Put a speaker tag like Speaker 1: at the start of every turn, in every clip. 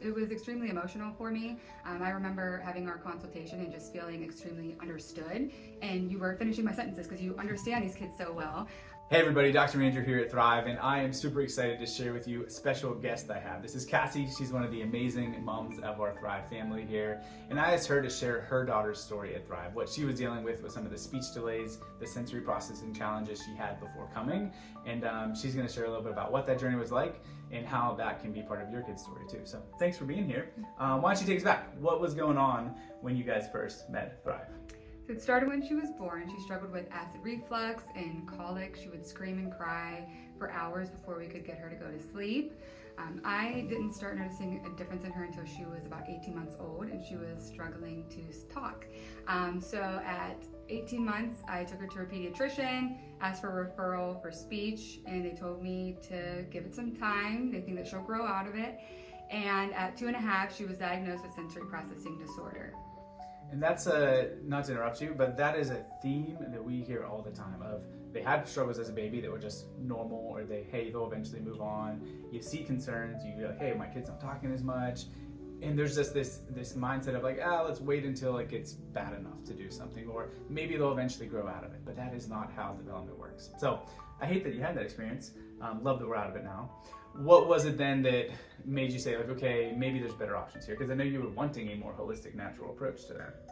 Speaker 1: it was extremely emotional for me. I remember having our consultation and just feeling extremely understood, and you were finishing my sentences because you understand these kids so well.
Speaker 2: Hey everybody, Dr. Andrew here at Thrive, and I am super excited to share with you a special guest I have. This is Cassie. She's one of the amazing moms of our Thrive family here, and I asked her to share her daughter's story at Thrive, what she was dealing with some of the speech delays, the sensory processing challenges she had before coming, and she's going to share a little bit about what that journey was like and how that can be part of your kid's story too. So thanks for being here. Why don't you take us back? What was going on when you guys first met Thrive?
Speaker 1: So it started when she was born. She struggled with acid reflux and colic. She would scream and cry for hours before we could get her to go to sleep. I didn't start noticing a difference in her until she was about 18 months old and she was struggling to talk. So at 18 months, I took her to a pediatrician, asked for a referral for speech, and they told me to give it some time. They think that she'll grow out of it. And at 2.5, she was diagnosed with sensory processing disorder.
Speaker 2: And that's not to interrupt you, but that is a theme that we hear all the time of they had struggles as a baby that were just normal, or they'll eventually move on. You see concerns, you go, hey, my kid's not talking as much. And there's just this mindset of like, let's wait until it gets bad enough to do something, or maybe they'll eventually grow out of it. But that is not how development works. So I hate that you had that experience. Love that we're out of it now. What was it then that made you say like, okay, maybe there's better options here? Because I know you were wanting a more holistic, natural approach to that.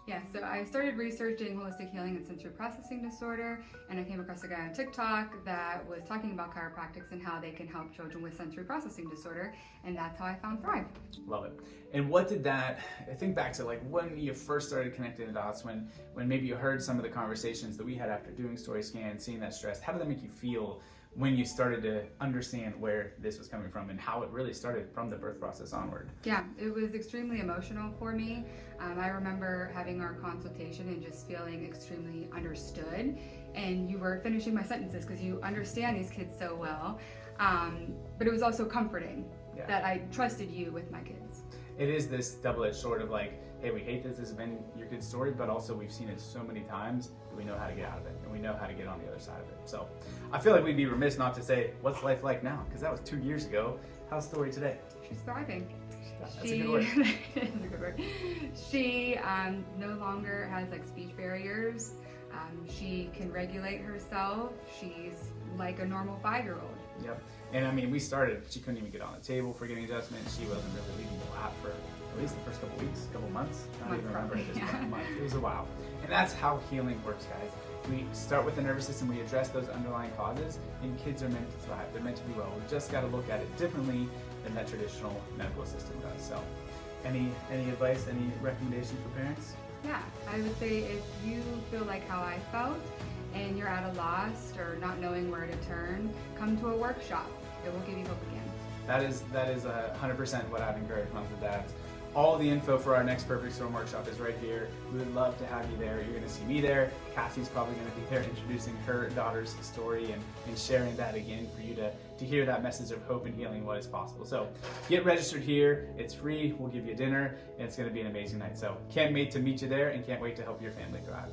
Speaker 1: Yeah, so I started researching holistic healing and sensory processing disorder, and I came across a guy on TikTok that was talking about chiropractics and how they can help children with sensory processing disorder, and that's how I found Thrive.
Speaker 2: Love it. And what did that, I think back to like when you first started connecting the dots, when maybe you heard some of the conversations that we had after doing story scan, seeing that stress, how did that make you feel when you started to understand where this was coming from and how it really started from the birth process onward?
Speaker 1: Yeah, it was extremely emotional for me. I remember having our consultation and just feeling extremely understood, and you were finishing my sentences because you understand these kids so well. But it was also comforting that I trusted you with my kids.
Speaker 2: It is this double-edged sword of like, hey, we hate this has been your kid's story, but also we've seen it so many times that we know how to get out of it and we know how to get on the other side of it. So I feel like we'd be remiss not to say, what's life like now? Because that was 2 years ago. How's story today?
Speaker 1: She's thriving.
Speaker 2: That's a good word.
Speaker 1: That's a good word. She no longer has like speech barriers. She can regulate herself. She's like a normal 5-year-old.
Speaker 2: Yep. And I mean, we started, she couldn't even get on the table for getting adjustments. She wasn't really leaving the lap for at least the first couple weeks, couple months. I don't even remember at this point. Month. It was a while. And that's how healing works, guys. We start with the nervous system, we address those underlying causes, and kids are meant to thrive. They're meant to be well. We just got to look at it differently than that traditional medical system does. So any advice, any recommendation for parents?
Speaker 1: Yeah, I would say if you feel like how I felt and you're at a loss or not knowing where to turn, come to a workshop. It will give you hope again.
Speaker 2: That is 100% what I've encouraged moms and dads. All the info for our next Perfect Storm workshop is right here. We would love to have you there. You're going to see me there. Cassie's probably going to be there introducing her daughter's story and sharing that again for you to hear that message of hope and healing, what is possible. So get registered here. It's free. We'll give you dinner, and it's going to be an amazing night. So can't wait to meet you there and can't wait to help your family thrive.